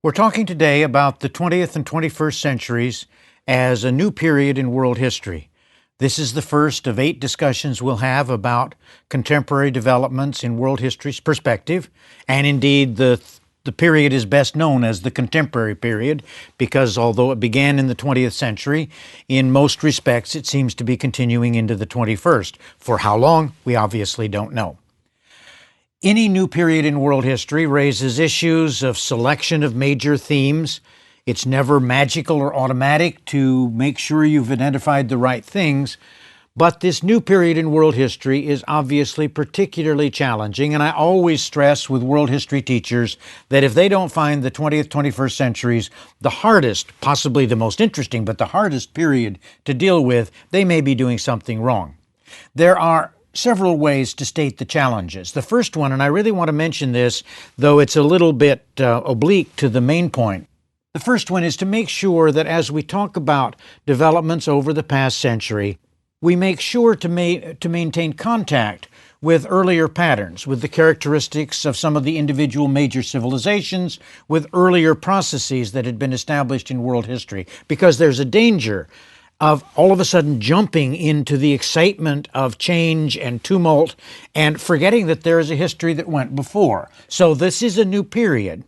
We're talking today about the 20th and 21st centuries as a new period in world history. This is the first of 8 discussions we'll have about contemporary developments in world history's perspective, and indeed the period is best known as the contemporary period because although it began in the 20th century, in most respects it seems to be continuing into the 21st. For how long, we obviously don't know. Any new period in world history raises issues of selection of major themes. It's never magical or automatic to make sure you've identified the right things, but this new period in world history is obviously particularly challenging, and I always stress with world history teachers that if they don't find the 20th, 21st centuries the hardest, possibly the most interesting, but the hardest period to deal with, they may be doing something wrong. There are several ways to state the challenges. The first one, and I really want to mention this, though it's a little bit oblique to the main point. The first one is to make sure that as we talk about developments over the past century, we make sure to maintain contact with earlier patterns, with the characteristics of some of the individual major civilizations, with earlier processes that had been established in world history, because there's a danger of all of a sudden jumping into the excitement of change and tumult and forgetting that there is a history that went before. So this is a new period.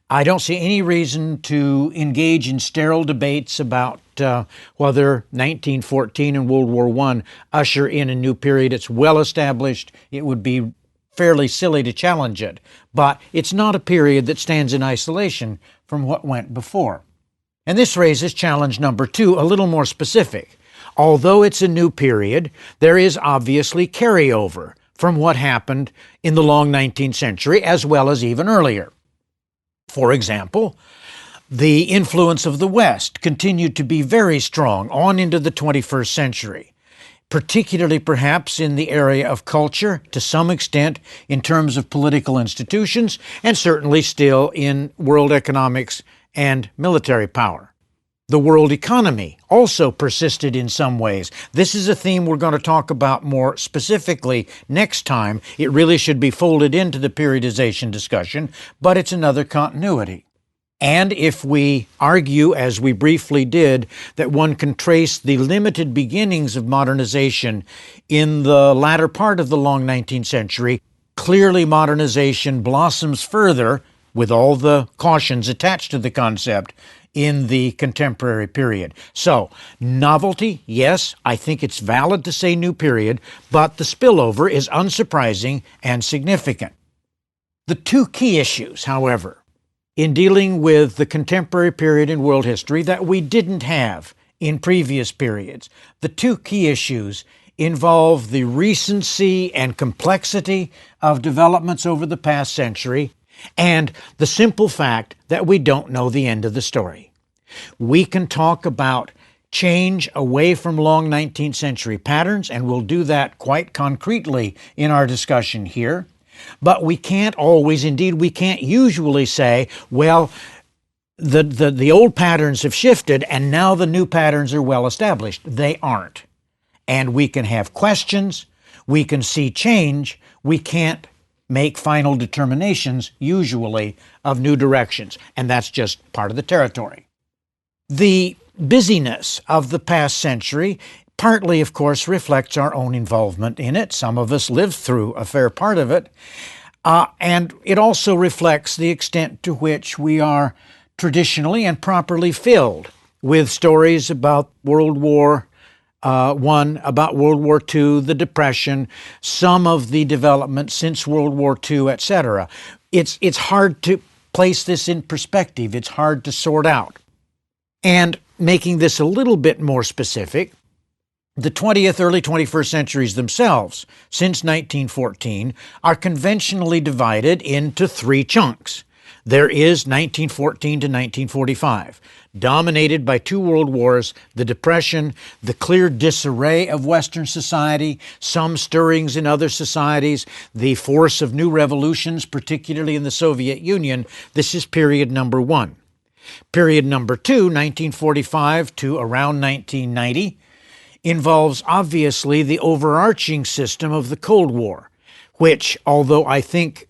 I don't see any reason to engage in sterile debates about whether 1914 and World War I usher in a new period. It's well established. It would be fairly silly to challenge it. But it's not a period that stands in isolation from what went before. And this raises challenge number 2, a little more specific. Although it's a new period, there is obviously carryover from what happened in the long 19th century as well as even earlier. For example, the influence of the West continued to be very strong on into the 21st century, particularly perhaps in the area of culture, to some extent in terms of political institutions, and certainly still in world economics and military power. The world economy also persisted in some ways. This is a theme we're going to talk about more specifically next time. It really should be folded into the periodization discussion, but it's another continuity. And if we argue, as we briefly did, that one can trace the limited beginnings of modernization in the latter part of the long 19th century, clearly modernization blossoms further, with all the cautions attached to the concept, in the contemporary period. So, novelty, yes, I think it's valid to say new period, but the spillover is unsurprising and significant. The 2 key issues, however, in dealing with the contemporary period in world history that we didn't have in previous periods, the 2 key issues involve the recency and complexity of developments over the past century, and the simple fact that we don't know the end of the story. We can talk about change away from long 19th century patterns, and we'll do that quite concretely in our discussion here. But we can't always, indeed we can't usually say, well, the old patterns have shifted and now the new patterns are well established. They aren't. And we can have questions, we can see change, we can't make final determinations, usually, of new directions, and that's just part of the territory. The busyness of the past century partly, of course, reflects our own involvement in it. Some of us lived through a fair part of it, and it also reflects the extent to which we are traditionally and properly filled with stories about World War I, about World War II, the Depression, some of the developments since World War II, etc. It's hard to place this in perspective. It's hard to sort out. And making this a little bit more specific, the 20th, early 21st centuries themselves, since 1914, are conventionally divided into 3 chunks. There is 1914 to 1945, dominated by 2 world wars, the Depression, the clear disarray of Western society, some stirrings in other societies, the force of new revolutions, particularly in the Soviet Union. This is period number 1. Period number 2, 1945 to around 1990, involves obviously the overarching system of the Cold War, which, although I think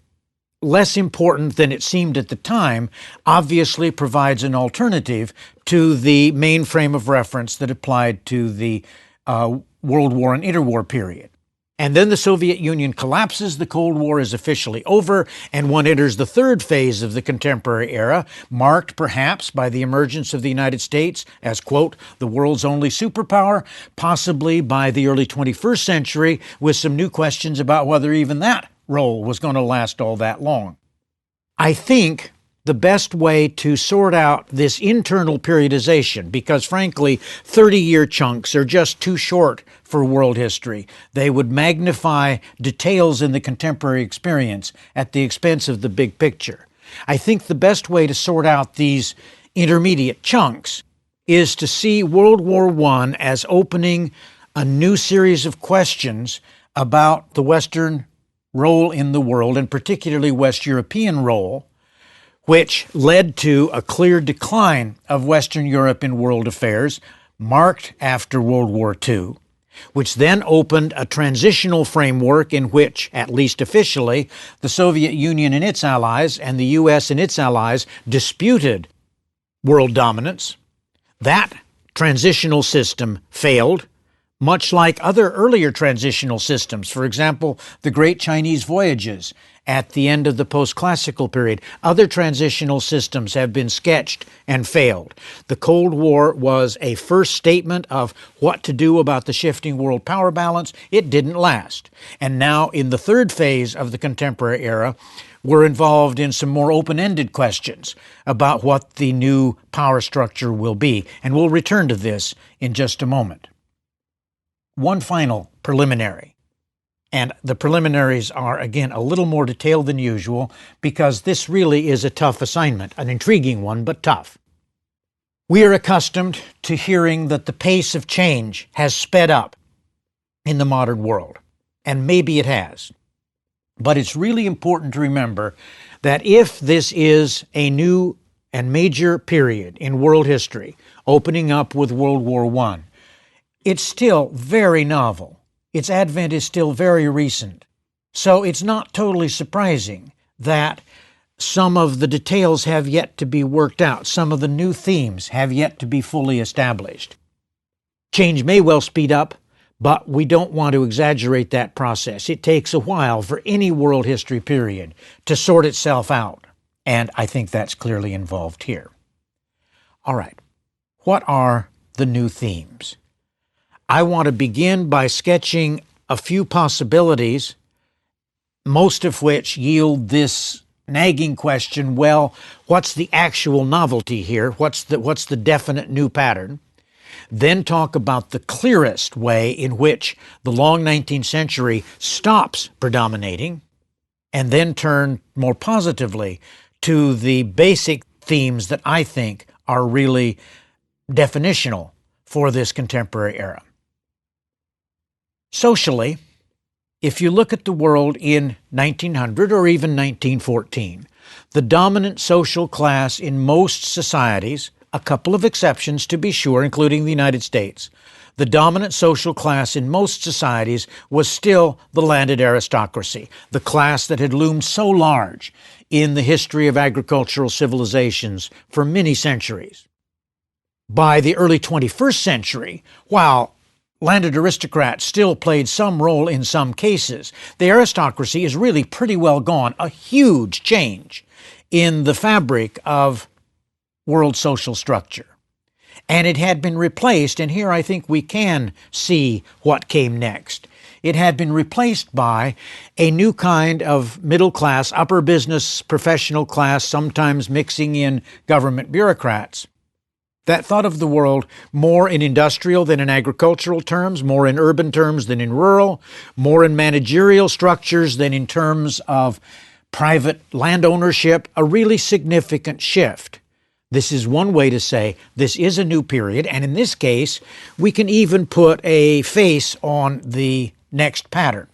less important than it seemed at the time, obviously provides an alternative to the main frame of reference that applied to the World War and interwar period. And then the Soviet Union collapses, the Cold War is officially over, and one enters the third phase of the contemporary era, marked perhaps by the emergence of the United States as, quote, the world's only superpower, possibly by the early 21st century, with some new questions about whether even that role was going to last all that long. I think the best way to sort out this internal periodization, because frankly, 30-year chunks are just too short for world history. They would magnify details in the contemporary experience at the expense of the big picture. I think the best way to sort out these intermediate chunks is to see World War I as opening a new series of questions about the Western role in the world, and particularly West European role, which led to a clear decline of Western Europe in world affairs, marked after World War II, which then opened a transitional framework in which, at least officially, the Soviet Union and its allies and the U.S. and its allies disputed world dominance. That transitional system failed, much like other earlier transitional systems. For example, the Great Chinese Voyages at the end of the post-classical period. Other transitional systems have been sketched and failed. The Cold War was a first statement of what to do about the shifting world power balance. It didn't last. And now, in the third phase of the contemporary era, we're involved in some more open-ended questions about what the new power structure will be. And we'll return to this in just a moment. One final preliminary, and the preliminaries are, again, a little more detailed than usual because this really is a tough assignment, an intriguing one, but tough. We are accustomed to hearing that the pace of change has sped up in the modern world, and maybe it has. But it's really important to remember that if this is a new and major period in world history, opening up with World War I, it's still very novel. Its advent is still very recent. So it's not totally surprising that some of the details have yet to be worked out. Some of the new themes have yet to be fully established. Change may well speed up, but we don't want to exaggerate that process. It takes a while for any world history period to sort itself out, and I think that's clearly involved here. All right, what are the new themes? I want to begin by sketching a few possibilities, most of which yield this nagging question, well, what's the actual novelty here? What's the definite new pattern? Then talk about the clearest way in which the long 19th century stops predominating, and then turn more positively to the basic themes that I think are really definitional for this contemporary era. Socially, if you look at the world in 1900 or even 1914, the dominant social class in most societies, a couple of exceptions to be sure, including the United States, the dominant social class in most societies was still the landed aristocracy, the class that had loomed so large in the history of agricultural civilizations for many centuries. By the early 21st century, while landed aristocrats still played some role in some cases, the aristocracy is really pretty well gone, a huge change in the fabric of world social structure. And it had been replaced, and here I think we can see what came next. It had been replaced by a new kind of middle class, upper business, professional class, sometimes mixing in government bureaucrats, that thought of the world more in industrial than in agricultural terms, more in urban terms than in rural, more in managerial structures than in terms of private land ownership, a really significant shift. This is one way to say this is a new period, and in this case, we can even put a face on the next pattern.